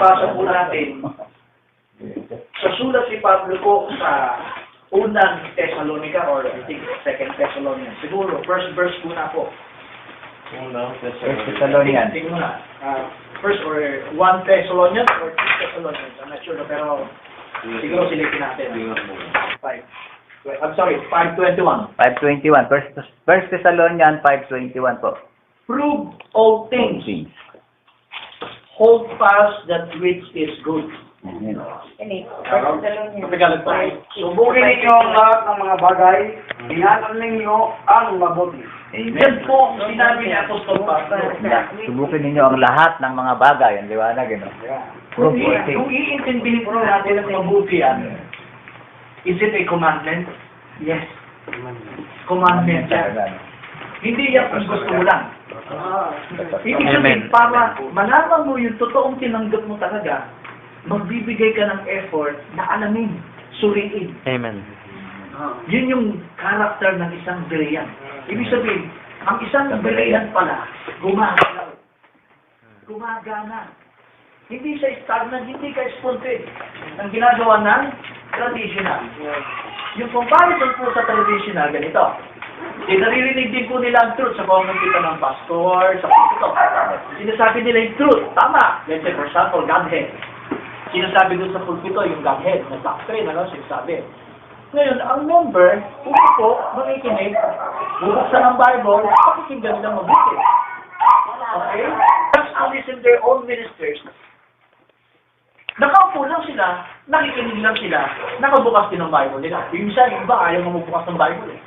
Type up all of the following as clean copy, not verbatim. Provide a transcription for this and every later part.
Mabasa po natin sa sulat si Pablo po sa unang Thessalonica or I think second Thessalonians. Siguro, first verse po na po. First Thessalonians. Tingnan mo na. First or 1 Thessalonians or 2 Thessalonians. I'm not sure, pero siguro silipin natin. 5:21. 5:21. First Thessalonians 5:21 po. Prove all things. Hold fast that which is good. Amen. Matagalog pa. Subukin ninyo ang lahat ng mga bagay, ingatan ninyo ang mabuti. Yan po sinabi ni Apostol Pablo. Subukin ninyo ang lahat ng mga bagay. Ang liwanag, ano? Kung iintindihin po natin ang mabuti yan, is it a commandment? Yes. Commandment yan. Hindi yan kung gusto mo lang. Ibig sabihin, para malaman mo yung totoong tinanggap mo talaga, magbibigay ka ng effort na alamin, suriin. Amen. Yun yung karakter ng isang Berean. Ibig sabihin, ang isang Berean pala, gumagalaw. Gumagana. Hindi siya stagnant, hindi ka spontaneous. Ang ginagawa ng traditional. Yung comparison po sa traditional, ganito. Naririnig din po nila ang truth sa pamamagitan ng pastor, sa pagkito. Sinasabi nila yung truth, tama. Let's say, for example, Godhead. Sinasabi doon sa pulpito yung Godhead, na doctrine, sinasabi. Ngayon, ang member, po, makikinig, bubuksan ang Bible, pakikinggan nila mabuti. Okay? Just to listen their own ministers. Nakaupo lang sila, nakikinig lang sila, nakabukas din ang Bible nila. Yung iba, ayaw mabubukas ng Bible eh.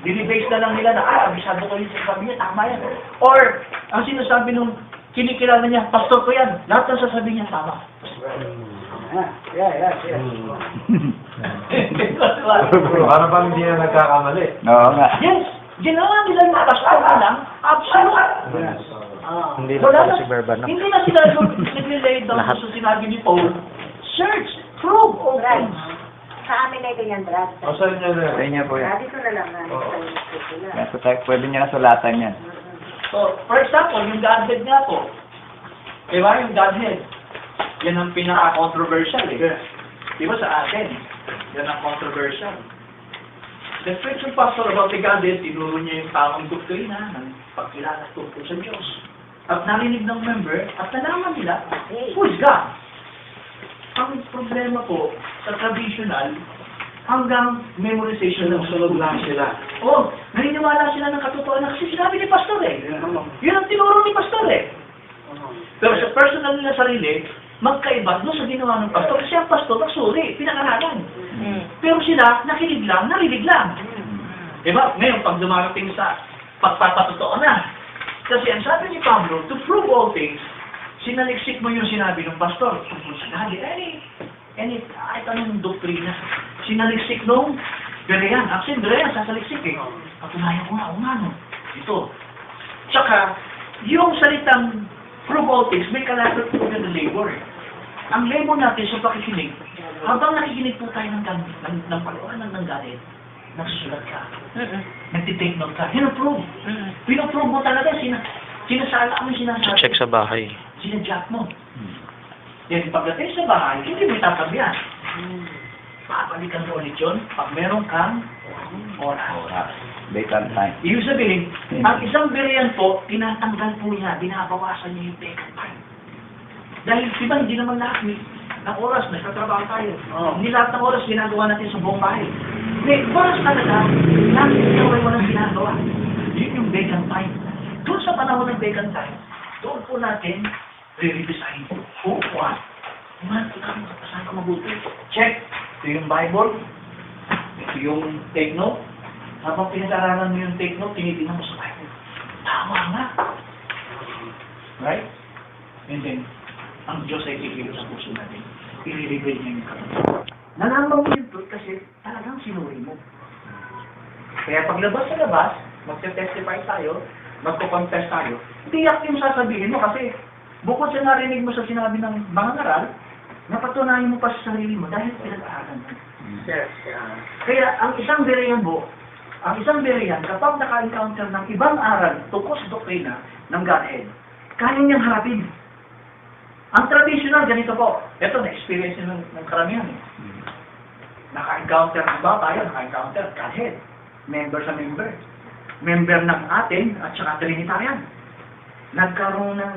Dinibase na lang nila na, abisado ko yung sinasabi niya, tama yan. Or, ang sinasabi nung kinikilala niya, pastor ko yan, lahat ng sasabi niya, tama. Yeah. Para bang hindi na nagkakamali. Oo nga. Yes, ginawa nila yung pastor ko lang, absolute. Hindi na pala si Berban, no? Hindi na sila nag-relay down sa sinabi ni Paul, search, prove, all things. Sa amin ay ganyan, Brad. O saan niya na? Sa inyo po yan. Dito na lang na. Yan, so, pwede niya na sulatan yan. So, for example, yung Godhead nga po, diba yung Godhead, yan ang pinaka-controversial eh. Diba sa atin, yan ang controversial. The scripture pastor about the Godhead, tinuro niya yung tamang doktrina ng pagkilala tungkol sa Diyos. At narinig ng member, at nalaman nila, who is God? Ang problema po, sa traditional, hanggang memorization ng sunod lang sila. Oh, naniniwala sila ng katotohanan kasi sinabi ni pastor eh. Yun ang tinuro ni pastor eh. Pero sa personal nila sarili, magkaiba doon sa ginawa ng pastor. Kasi ang pastor, nagsuri, pinakaralan. Pero sila, nakinig lang, narinig lang. Diba? Ngayon, pag dumarating sa pagpapatotoo na. Kasi ang sabi ni Pablo, to prove all things, sinaliksik mo yung sinabi ng pastor. Tungkol sa lagi, kahit anong doktrina. Sinaliksik nung Berean. Actually, Berean, sasaliksik eh. Patunayan ko nga, no? Ito. Tsaka, yung salitang prove all things, may kalapit po ng labor. Ang labor natin sa pakikinig, habang nakikinig po tayo ng pag-uanan ng galit, nagsusulat ka. Nagtitake note ka. Pinoprove. Pinoprove mo talaga. Sinasala mo yung sinasabi. Check sa bahay. Sinadjust mo. Then pagdating sa bahay, hindi mo itatabihan. Papalikan mo ulit yun pag meron kang oras. Vacant time. Ibig sabihin, ang isang Berean po, tinatanggal po niya, binabawasan niya yung vacant time. Dahil, diba, hindi naman lahat ng oras, nagtatrabaho tayo. Hindi lahat ng oras ginagawa natin sa buong bahay. May oras talaga, lahat ng walang ginagawa. Yun yung vacant time. Doon sa panahon ng vacant time, doon po natin re-redesign. What? Saan ka mabuti? Check. Ito yung Bible. Ito yung take note. Habang pinag-aralan mo yung take note, tinitingnan mo sa Bible. Tama nga. Right? And then, ang Diyos ay kikilos sa puso natin. I-reveal niya yung katotohanan. Nalaman mo yung truth kasi talagang sinuri mo. Kaya paglabas sa labas, magte-testify tayo, magko-confess tayo, tiyak yung sasabihin mo kasi bukod sa narinig mo sa sinabi ng mga ngaral, napatunayan mo pa sa sarili mo dahil pinag-aaral mo. Kaya ang isang Berean mo, ang isang Berean, kapag naka-encounter ng ibang aral tungkol sa doktrina ng Godhead, kaya niyang harapin. Ang traditional, ganito po. Ito, na-experience ng karamihan eh. Naka-encounter, ba tayo, naka-encounter, kahit member sa member. Member ng atin at saka Trinitarian. Nagkaroon ng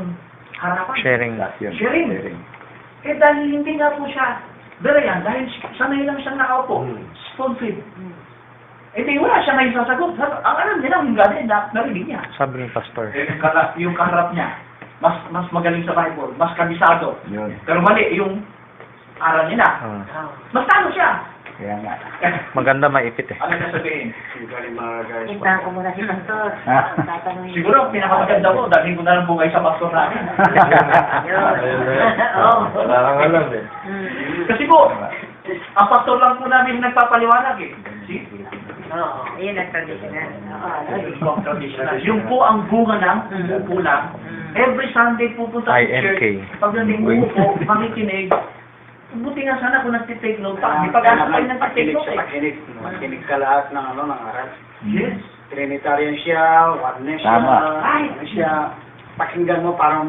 harapan. Sharing. Sharing. Eh dahil hindi nga po siya, pero yan, dahil sanay lang siyang nakaupo, spoon feed. Eh di wala siya ngayon sasagot. Ang alam niya lang yung gano'n, narinig niya. Sabi ng pastor. Eh, yung kaharap niya, mas magaling sa Bible, mas kabisado. Yun. Pero mali, yung aral niya na. Ah. Mas talo siya. Kaya nga. Maganda maipit eh. Ano sasabihin? Hintahan ko muna si Pastor. Tatanungin. Siguro, ang pinakamaganda ko, dahil ko na lang bugay sa pastor namin. Oo. Wala kang alam eh. Kasi po, ang pastor lang po namin nagpapaliwanag eh. See? Oo. Yun ang traditional. Yung traditional. Yung po ang bunga ng umupo lang. Every Sunday pupunta sa INK. church. Pag umupo, makikinig. Buti nga sana kung nagtitake note pa. Di pag-asa kayo nagtitake note eh. Makinig ka lahat ng ng aral. Yes. Trinitarian siya, oneness siya, Tama. ano siya. Pakinggan mo para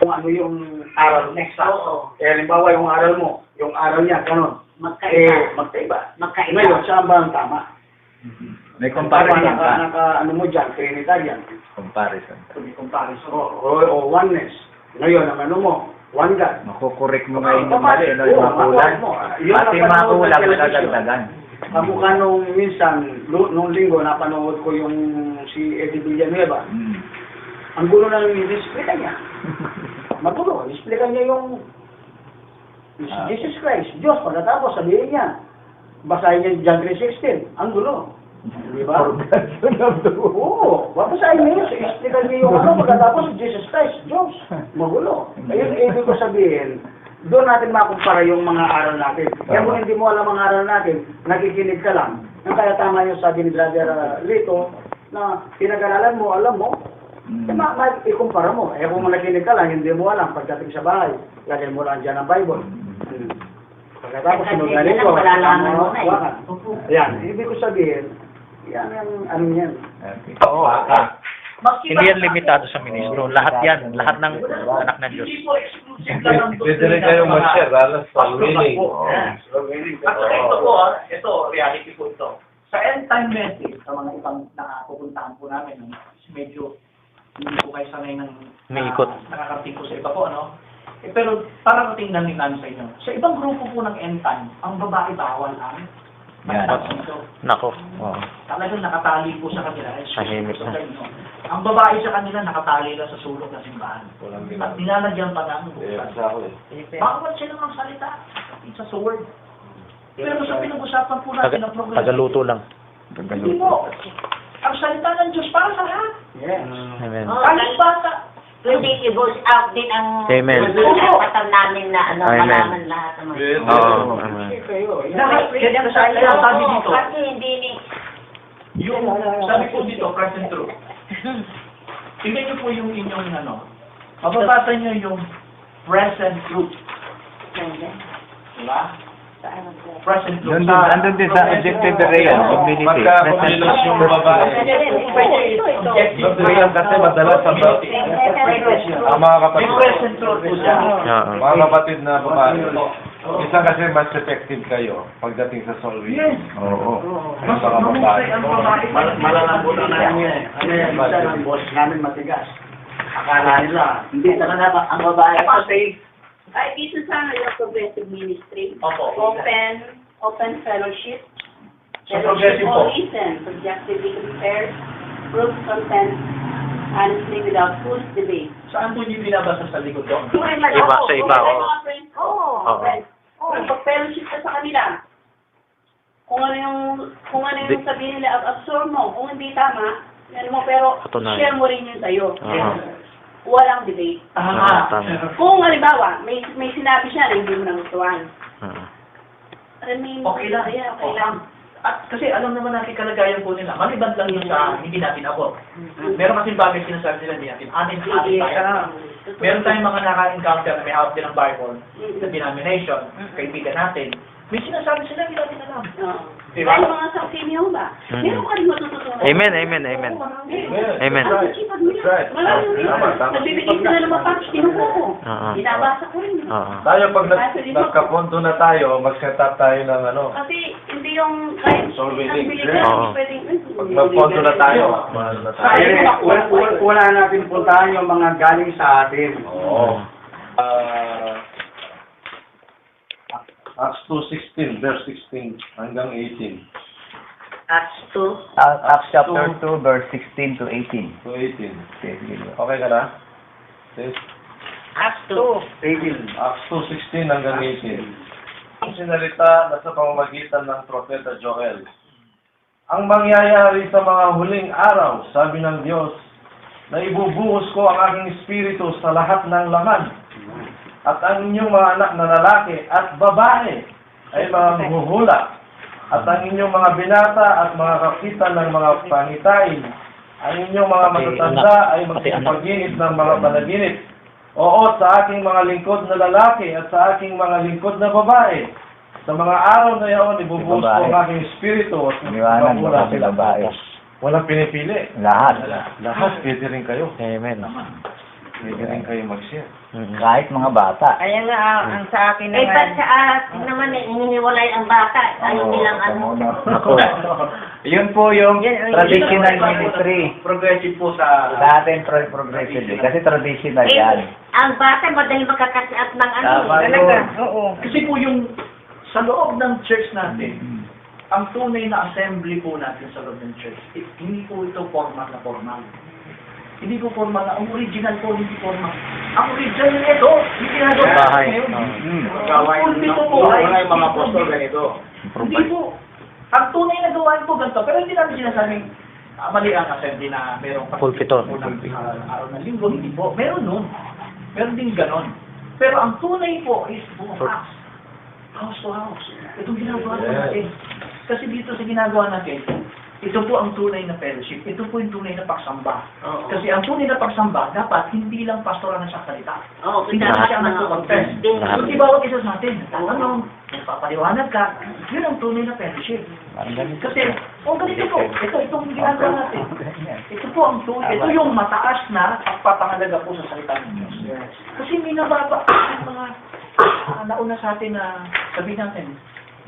kung ano yung aral next. Oo. Eh, halimbawa yung aral mo, yung aral niya, ganun. Magkaiba. Magkaiba. Magkaiba. Ngayon, saan ba ang tama? May Tama, comparison ka. ano mo dyan, Trinitarian. Comparison. May comparison. O oneness. Ngayon, ang ano mo, one God. Makukorek mo ngayon yung mali, no? Yung makulan. Yun ang Pati makulang panood ng television. madadagdagan. Kamukha nung minsan, nung linggo, napanood ko yung si Eddie Villanueva. Ang gulo ng display niya. Magulo. Display niya yung Jesus Christ, Diyos. Pagkatapos, sabihin niya, basahin niya John 3:16. Ang gulo. Di ba? Oo. Babasahin niya yun. Explican niya yung pagkatapos Jesus Christ, Diyos. Magulo. Ayun, ibig ko sabihin, doon natin makumpara yung mga aral natin. Kaya kung hindi mo alam ang aral natin, nakikinig ka lang. Ang kaya tama yung sabi ni Brother Lito, na pinag-aralan mo, alam mo, ikumpara mo. Eh kung nakikinig ka lang, hindi mo alam. Pagdating sa bahay, lagay mo lang dyan ang Bible. Pagkatapos, sinugaling ko. Malalaman mo na eh. Yan, ibig ko sabihin, yan ang ano yan. Oo. Hindi yan limitado sa ministro. Lahat yan. Lahat ng anak ng Diyos. Hindi po exclusive lang ang Pwede rin kayong mag-share, lalo sa willing. At saka ito po, ito, reality po ito. Sa end time message, sa mga ibang nakapupuntahan po namin, medyo hindi po kayo sanay ng Umiikot. nakakarating po sa iba po, ano? Eh, pero parang tingnan namin sa inyo. Sa ibang grupo po ng end time, ang babae bawal ang Yan. dito. Nako. Oo. Talagang nakatali po sa kanila. Tahimik Sa na. ganyo. Ang babae sa kanila nakatali lang sa sulok ng simbahan. Walang At nilalagyan pa ng Eh, bukas. basta ako eh. Bawal sila magsalita. It's a sword. Pero sa pinag-usapan po natin ng progress. Tagaluto lang. Hindi po. Ang salita ng Diyos para sa lahat. Yes. Amen. Kahit bata. Hindi i-voice out din ang Amen. karapatan namin na Amen. malaman lahat ng mga. Oo. Amen. Lahat. Kaya sabi dito, Kasi hindi ni... yung, sabi po dito, present truth. Tingnan niyo po yung inyong ano. Mababasa niyo yung present truth. Diba? Present truth. Nandun din sa objective area, community. Magka-community yung babae. Ngayon kasi madalas ang mga kapatid. May present truth po dyan. Oo. Mga kapatid na babae. Isa kasi mas effective kayo pagdating sa solving. Yes. Oo. Mas mahusay ang babae. Malalambutan na yan. Ano yan, minsan ang boss namin matigas. Akala nila, hindi talaga ang babae kasi Ay, dito sa yung progressive ministry. Opo. Open fellowship. Sa progressive po. Listen, subjectively compared, proof content, honestly without full debate. Saan po niyo binabasa sa likod doon? Iba sa iba. Oo. Oo. Oo. Pag-fellowship ka sa kanila. Kung ano yung sabihin nila, absorb mo. Kung hindi tama, yan mo, pero Katunayan. share mo rin yun sa'yo. Oo. Walang debate. Tama. Kung halimbawa, may sinabi siya na hindi mo nagustuhan. Oo. Okay lang. Okay lang. At kasi alam naman natin kalagayan po nila. Maliban lang yung sa hindi natin abot. Meron kasi bagay sinasabi nila hindi natin. Atin tayo. Meron tayong mga naka-encounter na may hawak din ng Bible sa denomination, kaibigan natin. May sinasabi sila, hindi natin alam. Diba? Dahil mga saksi niyo ba? Meron ka rin matututunan. Amen, amen, amen. Amen. Marami rin. Nagbibigay ka na ng mapatch, tinuko ko. Oo. Binabasa ko rin. Oo. Tayo, pag Kasi dito- nagkapunto na tayo, mag-set up tayo ng ano. Kasi hindi yung kahit Solving ang it. biligan, Oo. hindi pwedeng... Pag nagpunto na tayo, mahal na tayo. Ay, wala natin puntahan yung mga galing sa atin. Oo. Acts 2:16, verse 16 hanggang 18. Acts 2. Acts chapter 2, verse 16 to 18. To 18. Okay, sige. Okay ka na? Sis? Acts 2. 18. Acts 2:16 hanggang 18. Ang sinalita na sa pamamagitan ng propeta Joel. Ang mangyayari sa mga huling araw, sabi ng Diyos, na ibubuhos ko ang aking espiritu sa lahat ng laman. At ang inyong mga anak na lalaki at babae ay manghuhula. At ang inyong mga binata at mga kapitan ng mga pangitain, ang inyong mga matatanda ay magpapagingit ng mga panaginip. Oo, sa aking mga lingkod na lalaki at sa aking mga lingkod na babae. Sa mga araw na iyon, ibubuhos ko ang aking espiritu at Liwanag mo magmumula kasi sila. babae. Walang pinipili. Lahat. Lahat, pwede rin kayo. Amen. Pwede rin kayo mag-share. Kahit mga bata. Kaya nga, ang sa akin Eh, ba't naman, sa atin naman eh, hinihiwalay ang bata? Tayo nilang ano. Yun po yung Yan, traditional yun ang- ministry. Progressive po sa... Sa atin, progressive. Kasi traditional yan. Ang bata madali makakasiat ng ano. Tama eh. talaga, oo. Kasi po yung sa loob ng church natin, ang tunay na assembly po natin sa loob ng church, hindi po ito formal na formal. Hindi po formal na, ang original po hindi formal. Ang original nito, hindi ginagawa natin Bahay. ngayon. Gawain Ang pulpito po wala ay- yung mga apostol ganito. Hindi po. Ang tunay na gawain po ganito, pero hindi namin sinasabing mali ang assembly na merong Pulpito. araw ng linggo, hindi po. Meron nun. Meron din ganon. Pero ang tunay po is bukas. House to house. Itong ginagawa natin. Kasi dito sa ginagawa natin, ito po ang tunay na fellowship. Ito po yung tunay na pagsamba. Kasi ang tunay na pagsamba, dapat hindi lang pastor ang nagsasalita. Oo, Hindi kita siya ang nagko-confess. Lahat. Kung bawat isa sa atin, ano, nagpapaliwanag ka, yun ang tunay na fellowship. Kasi, ganito po, itong ginagawa natin. Ito po ang tunay, ito yung mataas na pagpapahalaga po sa salita ng Diyos. Kasi may nababa yung mga nauna sa atin na sabihin natin,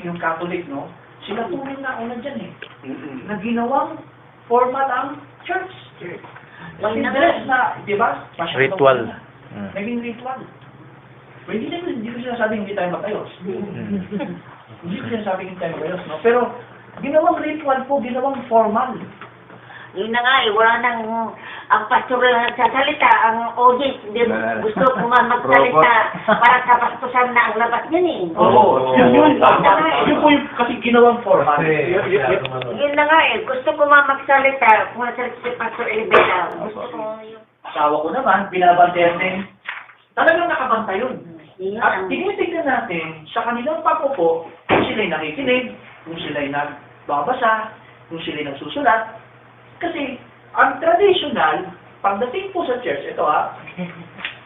yung Catholic, no? Sila tunay na una dyan eh. Na ginawang format ang church. Kasi dress na, di ba? Ritual. Naging ritual. Hindi ko sinasabing hindi tayo magayos. Hindi ko sinasabing hindi tayo magayos, no? Pero, ginawang ritual po, ginawang formal. Yun na nga eh, wala nang, ang pastor lang nagsasalita, ang audit, hindi gusto magsalita para sa pastusan na ang labas niyan eh. Oo. Yun po yung kasi ginawang formal. Yun na nga eh, gusto ko magsalita, kung nasalita si Pastor Elvera, gusto ko yung... Asawa ko naman, binabantayan din. Talagang nakabanta yun. Yun At ang- tinitignan natin sa kanilang pagpupo kung sila'y nakikinig, kung sila'y nagbabasa, kung sila'y nagsusulat. Kasi, ang traditional, pagdating po sa church, ito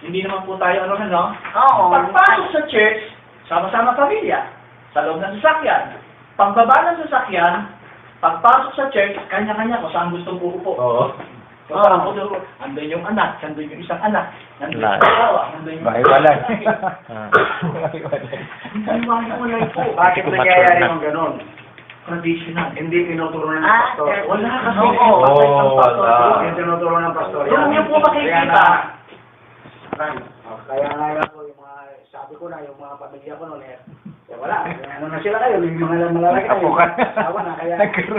hindi naman po tayo ano. Oo. Pagpasok sa church, sama-sama pamilya, sa loob ng sasakyan. Pagbaba ng sasakyan, pagpasok sa church, kanya-kanya kung saan gustong uupo. Oo. Kung saan gusto ko, nandun yung anak, nandun yung isang anak, nandun yung asawa, nandun yung... Mahiwalay. Mahiwalay po. Bakit nangyayari yung ganon? Traditional. Hindi tinuturo ng Ah, pastor. Wala kasi Oo. patay ng pastor. Wala. Hindi tinuturo ng pastor. Yung po makikita. Kaya nga, kaya nga yan po, yung mga, sabi ko na, yung mga pamilya ko noon, wala. Ano na sila kayo, yung mga malalaki na, yung asawa na, kaya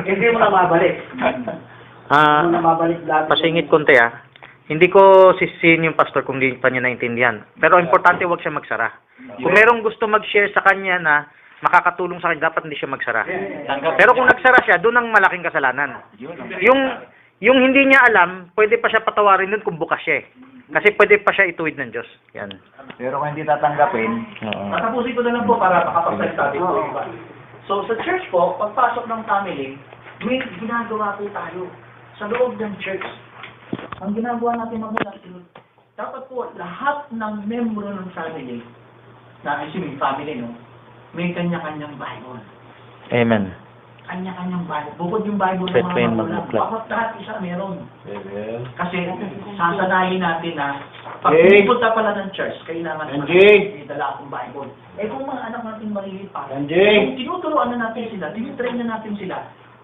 hindi mo na mabalik. Hindi mo na mabalik dati. Pasingit konti Hindi ko sisihin yung pastor kung di pa niya naintindihan. Pero importante huwag siya magsara. Kung merong gusto mag-share sa kanya na makakatulong sa kanya, dapat hindi siya magsara. Pero kung nagsara siya, doon ang malaking kasalanan. Yung hindi niya alam, pwede pa siya patawarin doon kung bukas siya Kasi pwede pa siya ituwid ng Diyos. Yan. Pero kung hindi tatanggapin, Tatapusin ko na lang po para makapagsalita din po iba. So, sa church po, pagpasok ng family, may ginagawa po tayo sa loob ng church. Ang ginagawa natin magulang, dapat po lahat ng membro ng family, na may family, no, may kanya-kanyang Bible. Amen. kanya-kanyang Bible. Bukod yung Bible ng Set mga ko yung magulang. mag-apply. Bakit lahat isa meron? Amen. Kasi sasanayin natin na pag Jake. pupunta pala ng church, kailangan And Jake. dala akong Bible. Eh kung mga anak natin maliliit pa, And Jake. kung tinuturuan na natin sila, tinitrain na natin sila,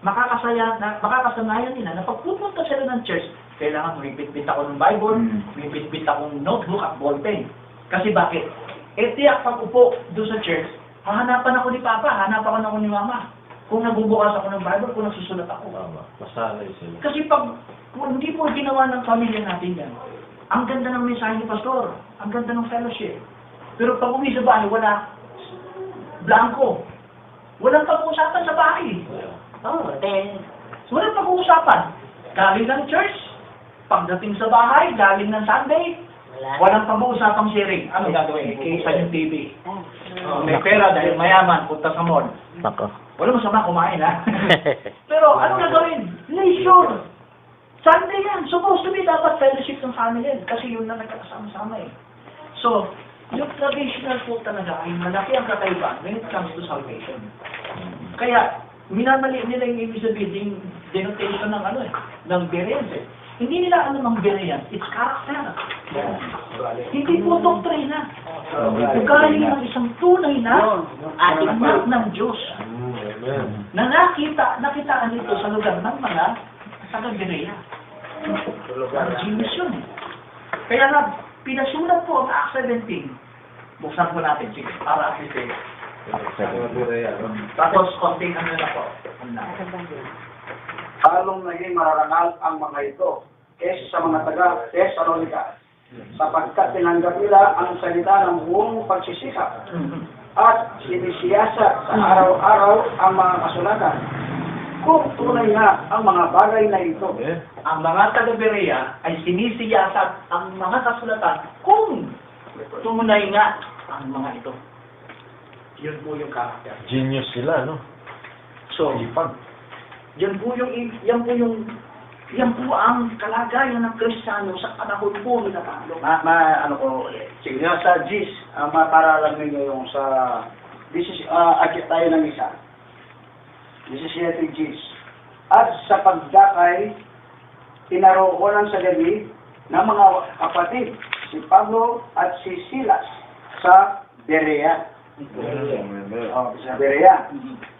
makakasanayan nila na pag pupunta sila ng church, kailangan may bitbit ako ng Bible, may bitbit akong notebook at ballpen. Kasi bakit? Eh tiyak pag upo doon sa church, hahanapan ako ni Papa, hahanapan ako ni Mama. Kung nagbubukas ako ng Bible, kung nagsusulat ako. Tama. Masanay sila. Kasi kung hindi po ginawa ng pamilya natin yan, ang ganda ng mensahe ni Pastor, ang ganda ng fellowship. Pero pag uwi sa bahay, wala, blanco. Walang pag-uusapan sa bahay. Oh, then, Walang pag-uusapan. Galing ng church, pagdating sa bahay, galing ng Sunday, wala. walang pag-uusapang sharing. Ano gagawin? Kaysa yung TV. Ah. May pera dahil mayaman, punta sa mall. Nako. Wala masama kumain, ha? Pero ano gagawin? Leisure. Sunday yan. Supposed to be dapat fellowship ng family. Kasi yun na nagkakasama-sama eh. So, yung traditional po talaga ay malaki ang kakaiba when it comes to salvation. Kaya, minamali nila yung ibig sabihin, yung denotation ng ng Bereans eh. Hindi nila alam ang Bereans. It's character. Hindi po doktrina. Ugali ng isang tunay na anak ng Diyos Amen. na nakitaan nito sa lugar ng mga taga-Berea. Genius yun eh. Kaya nga, pinasulat po ang Acts 17. Buksan po natin, sige, para at least eh. Tapos, konting ano na po. Halong naging mararangal ang mga ito kaysa sa mga taga-Thessalonica sapagkat tinanggap nila ang salita ng buong pagsisikap at sinisiyasa sa araw-araw ang mga kasulatan. Kung tunay nga ang mga bagay na ito, Ang mga taga-Berea ay sinisiyasat ang mga kasulatan kung tunay nga ang mga ito. Yun po yung karakter. Genius sila, no? So, Ipag. yan po ang kalagayan ng Kristiyano sa panahon po ni Pablo. sige nga sa GIS, maparalan ninyo yung sa, akit tayo ng isa, 17 GIS. At sa pagdakay, tinaroonan sa gabi ng mga kapatid, si Pablo at si Silas sa Berea. Sa Berea.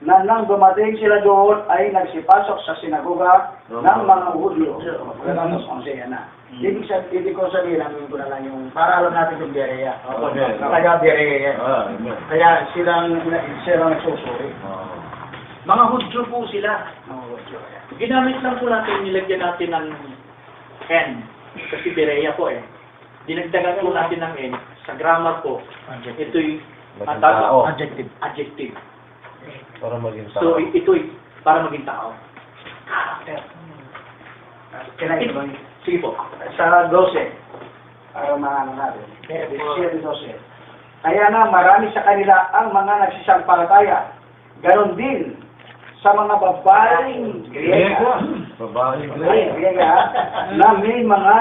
Na nang dumating sila doon ay nagsipasok sa sinagoga ng mga Hudyo. Pagkatapos kung siya na. Ibig ko sabihin, ko na lang yung, para alam natin yung Berea. Okay. Taga Berea. Amen. Kaya silang nagsusuri. Mga Hudyo po sila. Ginamit lang po natin, nilagyan natin ng N. Kasi Berea po eh. Dinagdagan po natin ng N. Sa grammar po, ito'y Tao. adjective. Para maging tao. So, ito'y para maging tao. Character. Sige po. Sa 12, para maano natin. 12. Kaya na marami sa kanila ang mga nagsisampalataya. Ganon din sa mga babaeng Griyega. Babae Ay, Greg. Griyega, na may mga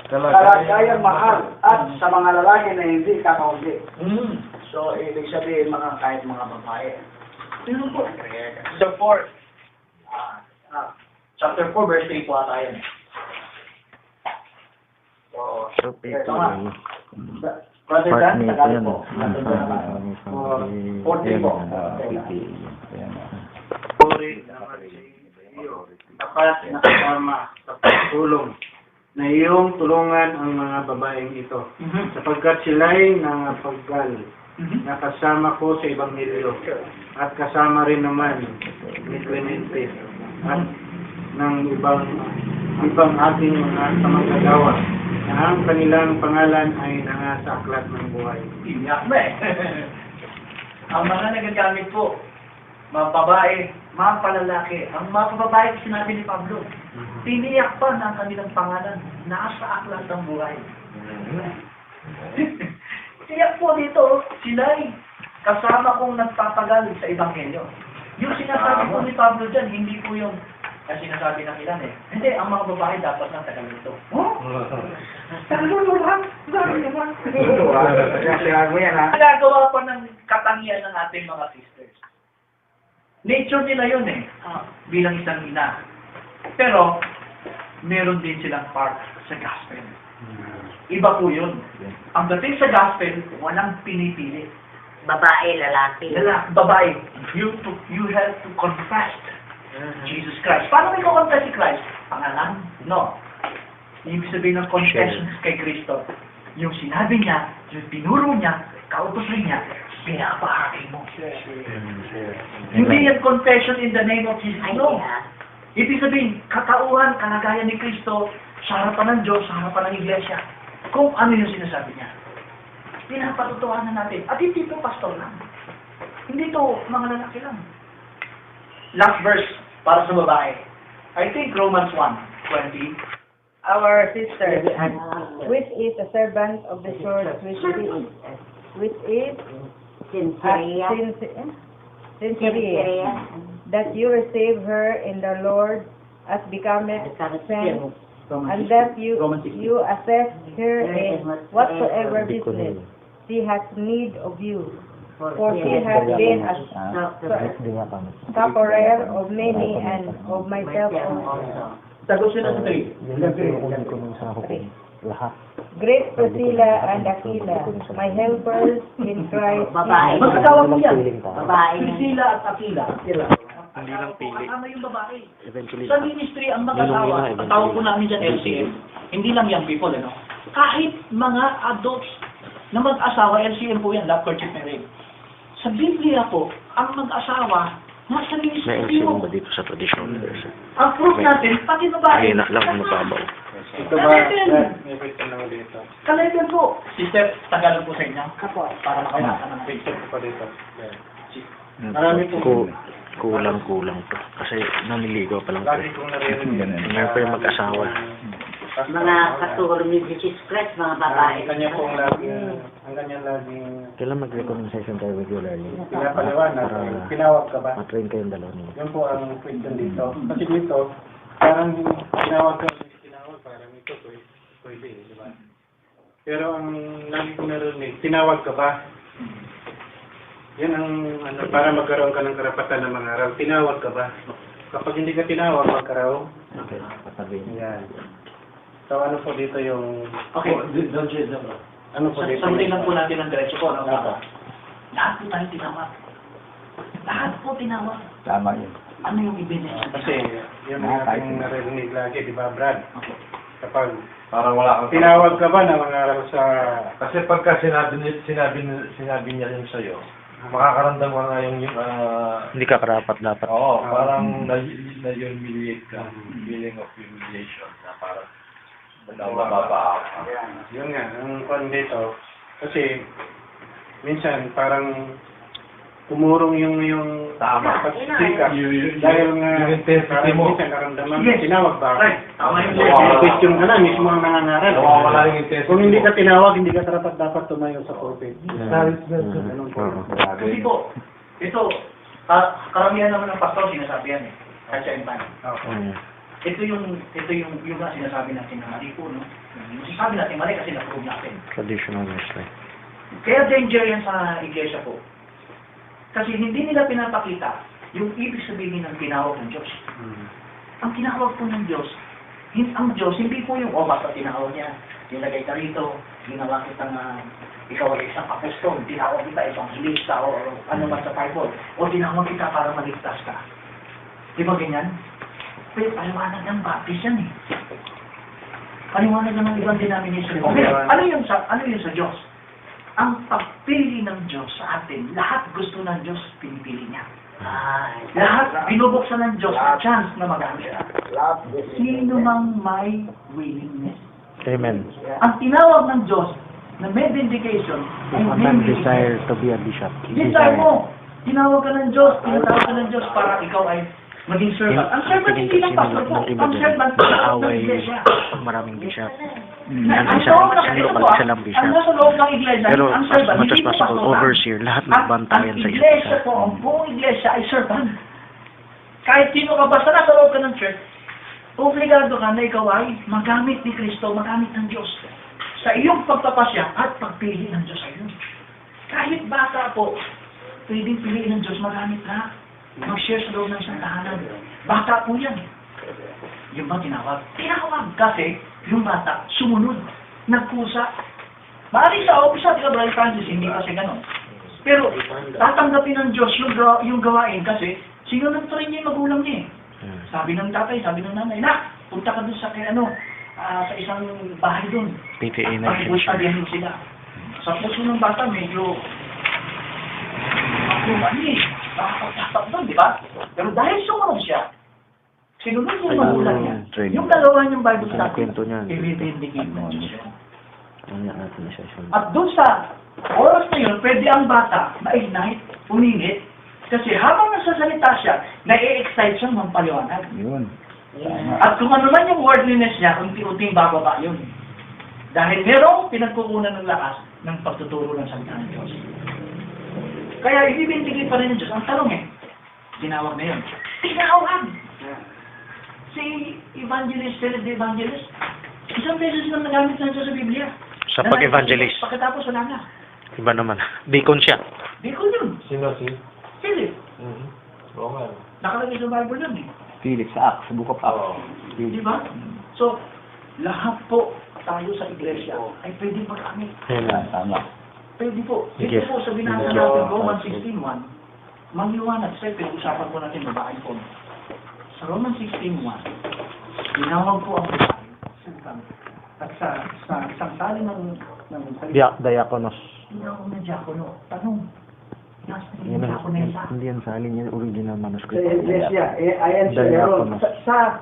kalagayang mahal at sa mga lalaki na hindi kakaunti. So, ibig sabihin kahit mga babae. Sino po? Chapter 4. Chapter 4, verse 3 po ata yan. So, Partner Protestant, ito Tagalog yan. po. 40 po. Puri naman sa iyo, dapat na kasama sa pagtulong na iyong tulungan ang mga babaeng ito, sapagkat sila'y nangapaggal na kasama ko sa Ebanghelyo at kasama rin naman ni Clemente at ng ibang ating mga kamag-agawa na ang kanilang pangalan ay nangasa aklat ng buhay. Iyak na eh. Ang mga nagagamit po, mga babae, mga palalaki, ang mga babae sinabi ni Pablo, tiniyak pa na ang kanilang pangalan, nasa aklat ng buhay. Tiyak po dito, sila'y kasama kong nagpapagal sa Ebanghelyo. Yung sinasabi po ni Pablo dyan, hindi po yung sinasabi ng ilan eh. Hindi, ang mga babae dapat ng tagal nito. Oh? Tagal lang? Gano'n naman. Kaya mo yan, ha? Nagagawa pa ng katangian ng ating mga sisters. Nature nila yun eh, bilang isang ina. Pero, meron din silang part sa gospel. Iba po yun. Ang dating sa gospel, walang pinipili. Babae, lalaki. Babae, you have to confess Jesus Christ. Paano may confess si Christ? Pangalan? No. Ibig sabihin ng confession kay Kristo, yung sinabi niya, yung tinuro niya, kautosan niya, pinapahagi mo. Hindi yan confession in the name of Jesus. Ay, No. yeah. Ibig sabihin, katauhan, kalagayan ni Kristo, sa harapan ng Diyos, sa harapan ng Iglesia, kung ano yung sinasabi niya. Pinapatutuhanan natin. At hindi ito pastor lang. Hindi ito mga lalaki lang. Last verse, para sa babae. I think Romans 1:20. Our sister, which is a servant of the church, which is Sincere. sincere, that you receive her in the Lord as becometh saint, and that you assess her in whatsoever business she has need of you. For she has been a sufferer of many and of myself also. Sagot siya ng 3. Great Priscilla and Aquila, my helpers in Christ. Babae. Magkasawang mo yan. Babae. Priscilla at Aquila. Hindi lang pili. Kasama yung babae. Eventually, Sa ministry, ang mag-asawa, ang tawag po namin dyan LCM, hindi lang young people, ano? Kahit mga adults na mag-asawa, LCM po yan, love, courtship, marriage. Sa Biblia po, ang mag-asawa, nasa ministry mo. dito sa tradisyon? Ang proof natin, pati babae. mababaw. Ito ba, may question lang dito. Kalaitan po. Sister, Tagalog po sa inyo. Para makawasa ng Facebook. Ito dito. Marami po. Kulang to. Kasi naniligaw pa lang Lagi kong naririnig. Meron pa yung mag-asawa. Mga katulong ni Jesus Christ, mga babae. Ang kanya pong laging, ang kanya laging Kailan mag-recommendation tayo regularly? pinapaliwanag. Tinawag ka ba? Matrain kayong dalawa niyo. Yun po ang question dito. Kasi dito, parang tinawag ka, parang ito pwede, di ba? Pero ang lagi ko narinig, tinawag ka ba? Yan ang, para magkaroon ka ng karapatan ng mga araw. Tinawag ka ba? Kapag hindi ka tinawag, magkaraw. Okay, pasabihin. Yan. So ano po dito yung, Okay, don't you know? ano po dito? Sundin lang po natin ang diretso po, no? Lahat po tayo tinawag. Lahat po tinawag. Tama yun. Ano yung ebidensya? Kasi yun ang ating narinig lagi, di ba Brad? Okay. Kapag Parang wala kang... tinawag ka ba na mga araw sa... Kasi pagka sinabi niya rin sa'yo, makakaramdam ka nga yung Hindi ka karapat dapat. oo, parang na-humiliate ka. Feeling of humiliation na parang nababa ka. Yun nga, ang kwan dito, kasi minsan parang umurong yung Tama. pagsisikap. Yung Dahil nga, intensity parang mo. minsan naramdaman, Yes. tinawag ba? Right. Tama yun. Question ka na, mismo ang nangangaral. Nawawala yung intensity Kung hindi mo. ka tinawag, hindi ka dapat tumayo sa pulpit. Ganun po. Kasi po, ito, karamihan naman ng pastor sinasabi yan eh. Kahit sa iba. Ito yung nga sinasabi natin na mali po, no? Yung sinasabi natin mali kasi na-prove natin. Traditional ministry. Kaya danger yan sa iglesia po. Kasi hindi nila pinapakita yung ibig sabihin ng tinawag ng Diyos. Ang tinawag po ng Diyos, ang Diyos, hindi po yung, basta tinawag niya, nilagay ka rito, ginawa kitang, ikaw ay isang apostol, tinawag kita isang lista o ano man sa Bible, o tinawag kita para maligtas ka. Di ba ganyan? Pero paliwanag ng baptist yan eh. Paliwanag ng ibang denomination. Okay, ano yun sa Diyos? Ang pagpili ng Diyos sa atin, lahat gusto ng Diyos, pinipili niya. Lahat binubuksan ng Diyos ang chance na magamit siya. Sino mang may willingness. Amen. Ang tinawag ng Diyos na may vindication ay may willingness. to be a bishop. Desire mo. Tinawag ka ng Diyos, tinatawag ka ng Diyos para ikaw ay maging servant. Ang servant hindi lang pastor po. Ang servant ng iglesia. Maraming bishop. Ang loob ng iglesia, ang nasa loob ng iglesia, Pero ang as servant, much as hindi po possible, pastor lang. overseer, lahat Ang magbantayan sa isa't iglesia isa. po, ang buong iglesia ay servant. Kahit sino ka, basta nasa loob ka ng church, obligado ka na ikaw ay magamit ni Kristo, magamit ng Diyos. Sa iyong pagpapasya at pagpili ng Diyos sa iyo. Kahit bata po, pwedeng piliin ng Diyos, magamit na. mag-share sa loob ng isang tahanan. Bata po yan. Yung ba tinawag? Tinawag kasi yung bata sumunod, nagkusa. Maaaring sa umpisa, di ba, Brother Francis, hindi kasi ganon. Pero tatanggapin ng Diyos yung gawain kasi sinunod pa rin niya yung magulang niya eh. Sabi ng tatay, sabi ng nanay, nak, punta ka dun sa sa isang bahay dun. PTA na Bible studyhan sila. Sa puso ng bata, medyo makumani. Nakakatakot doon, di ba? Pero dahil sumunod siya, sinunod yung magulang niya. Yung dalawa niyang Bible study, i-vindicate ng Diyos yun. At doon sa oras na yun, pwede ang bata ma-ignite, pumingit, kasi habang nasasalita siya, na-e-excite siya ng paliwanag. Yun. At kung ano man yung worldliness niya, unti-unting bababa yun. Dahil merong pinagkukunan ng lakas ng pagtuturo ng salita ng Diyos. Kaya ibibintigay pa rin ng Diyos. Ang tanong tinawag na yun. Tinawag! Si Evangelist, Philip the Evangelist, isang beses lang nagamit ng Diyos sa Biblia. Sa pag-evangelist. Pagkatapos wala na. Iba naman. Deacon siya. Di ko yun. Sino si? Philip. Oo nga. Nakalagay sa Bible yun eh. Felix, sa Acts, sa Book of Acts. Di ba? So, lahat po tayo sa iglesia ay pwede mag-amit. Tama. Pwede po. Sige. Dito po sa binasa natin, Romans 16:1, mangliwanag. Sir, pinag-usapan po natin babae po. Sa Romans 16:1, tinawag po ang babae at sa isang tali ng Diakonos. tinawag ng diakono. Tanong, nasa yung Yan diakonesa? hindi yan sa alin yung original Sa manuscript. iglesia, ayan si meron.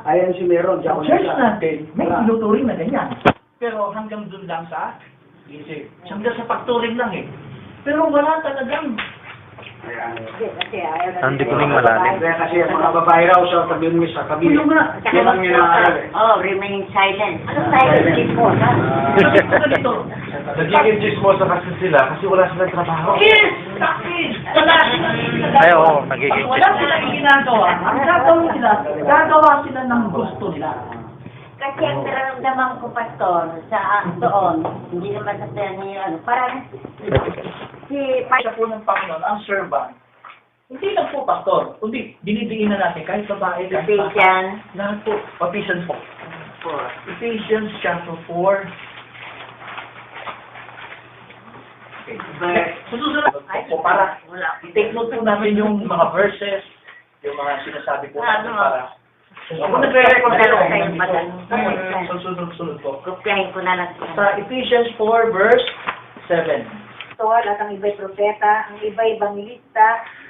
Ayan si meron. Sa church natin, may tinuturing na ganyan. Pero hanggang dun lang sa isip. Hanggang sa pagturing lang eh. Pero wala talagang Kasi ayaw na. Hindi ko ning malalim. Kaya kasi mga babae raw sa tabi mo sa tabi. Yung nga. Yan ang minaaral eh. Oh, remain silent. Ano silent din po? Ganito. Nagiging chismosa kasi sila kasi wala silang trabaho. Yes! Takis! Wala silang Ay, oo, nagiging Wala silang ginagawa. Ang gagawin nila, gagawa sila ng gusto nila. Kasi ang nararamdaman ko, Pastor, sa doon, hindi naman sa niyo, parang si Sa po ng Panginoon, ang servant, hindi lang po pastor, kundi dinidiin na natin kahit babae, kahit bata. Ephesians Lahat po. Ephesians po. 4. Ephesians chapter 4. Okay. Susunod po para i-take note po namin yung mga verses, yung mga sinasabi po natin para ako nagre-record na lang. Sunod po. Kopyahin ko na lang. Sa Ephesians 4 verse 7. Pastor at ang iba'y propeta, ang iba'y evangelista,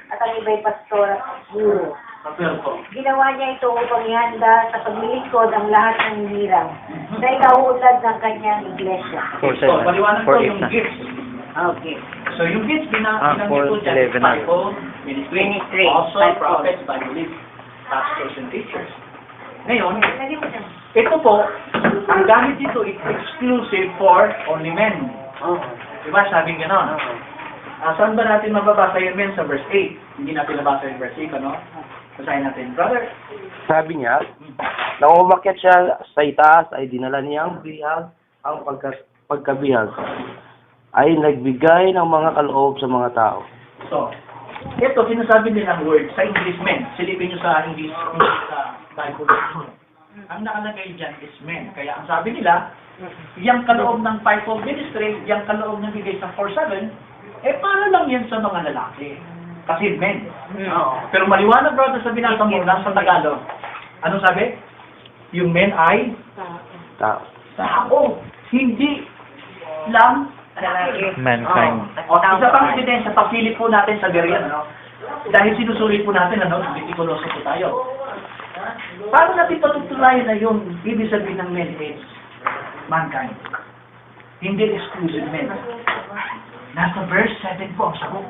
at ang iba'y pastor at guro. Kapel po. Ginawa niya ito upang ihanda sa paglilingkod ang lahat ng hirang na ikauunlad ng kanyang iglesia. So, paliwanag po yung gifts. Okay. So, yung gifts, binanggit po 4:11 dyan, na. Bible, ministry, apostle, prophets, Bible, pastors, and teachers. Ngayon, ito po, ang gamit dito, it's exclusive for only men. Diba, sabing gano'n? Saan ba natin mababasa yun, men? Sa verse 8. Hindi natin nabasa yung verse 8, ano? Basahin natin. Brother, Sabi niya, nang umakyat siya sa itaas ay dinala niyang bihag, ang pagkabihag ay nagbigay ng mga kaloob sa mga tao. so, ito, sinasabi nilang word sa English, men. Silipin nyo sa English Bible. Ang nakalagay dyan is men. Kaya ang sabi nila, yung kaloob ng fivefold ministry, yung kaloob ng bigay sa 4-7, para lang yan sa mga lalaki. Kasi men. Pero maliwanag, brother, sa binasa mo lang sa Tagalog. Anong sabi? Yung men ay Tao. tao. Hindi lang Mankind. Isa pang ebidensya, pagpili po natin sa Berean, ano? Dahil sinusulit po natin, ano? Bitikuloso po tayo. Paano natin patutunayan na yung ibig sabihin ng men is mankind? Hindi exclusive men. Nasa verse 7 po ang sagot.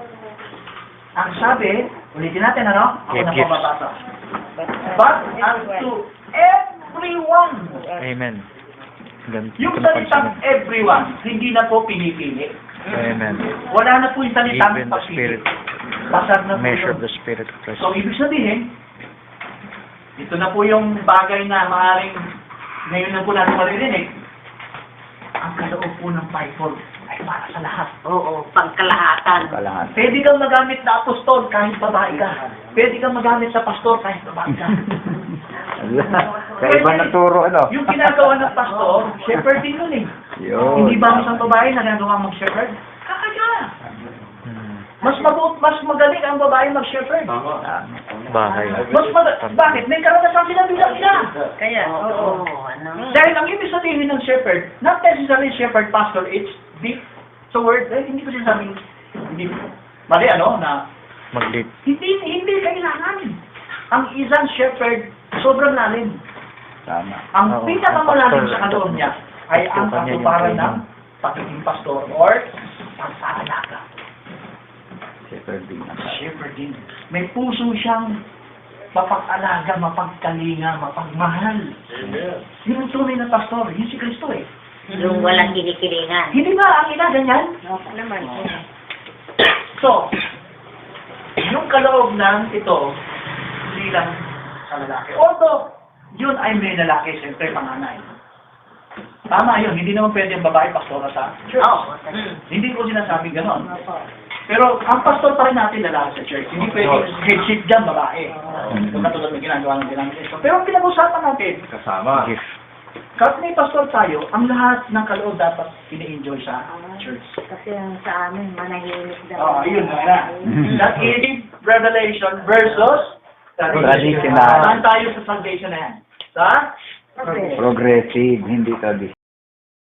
Ang sabi, ulitin natin, ano? Ako na Gifts. pababasa. But unto everyone. Amen. Yung salitang everyone, hindi na po pinipili. Amen. Wala na po yung salitang Even the pagpili. Spirit, Basag na po measure yun. of the Spirit of Christ. So, ibig sabihin, ito na po yung bagay na maaaring ngayon na po natin maririnig. Ang kaloob po ng fivefold ay para sa lahat. Oo, pangkalahatan. Kalahat. Pwede kang magamit na apostol kahit babae ka. Pwede kang magamit sa pastor kahit babae ka. Sa iba naturo, ano? Yung ginagawa ng pastor, shepherd din yun eh. Yun. Hindi ba ang isang babae na nagawa mag-shepherd? Kakaya. Mas magaling ang babae mag-shepherd. Bahay. Bakit? May karanasan sila bilang ina. Kaya, Oo, ano? Dahil ang ibig sabihin ng shepherd, not necessarily shepherd, pastor, it's deep sa word. Dahil hindi ko sinasabing, hindi, mali ano, na Mag-lead. hindi kailangan. Ang isang shepherd, sobrang lalim. Tama. Ang Oo, pinakamalalim ang sa pastor, kaloob niya ay ang ito, kanya yung katuparan ng training. pagiging pastor or pag-aalaga. Shepherding. Shepherding. May puso siyang mapag-alaga, mapagkalinga, mapagmahal. Yun ang tunay na pastor. Yun si Kristo eh. Yung walang kinikilingan. Hindi ba ang ina ganyan? naman. So, yung kaloob ng ito, hindi lang sa lalaki. Although, yun ay may lalaki, siyempre panganay. Tama yun, hindi naman pwede ang babae pastora sa church. Oo. Hindi ko sinasabing ganon. Pero ang pastor pa rin natin lalaki sa church. Hindi pwede headship dyan babae. Kung katulad ng ginagawa ng denomination. Pero ang pinag-usapan natin, Kasama. kahit may pastor tayo, ang lahat ng kaloob dapat ini-enjoy sa church. Kasi ang sa amin, manahimik daw. Yun na. That is revelation versus Traditional. Saan tayo sa salvation na yan? Sa? Progressive, hindi traditional.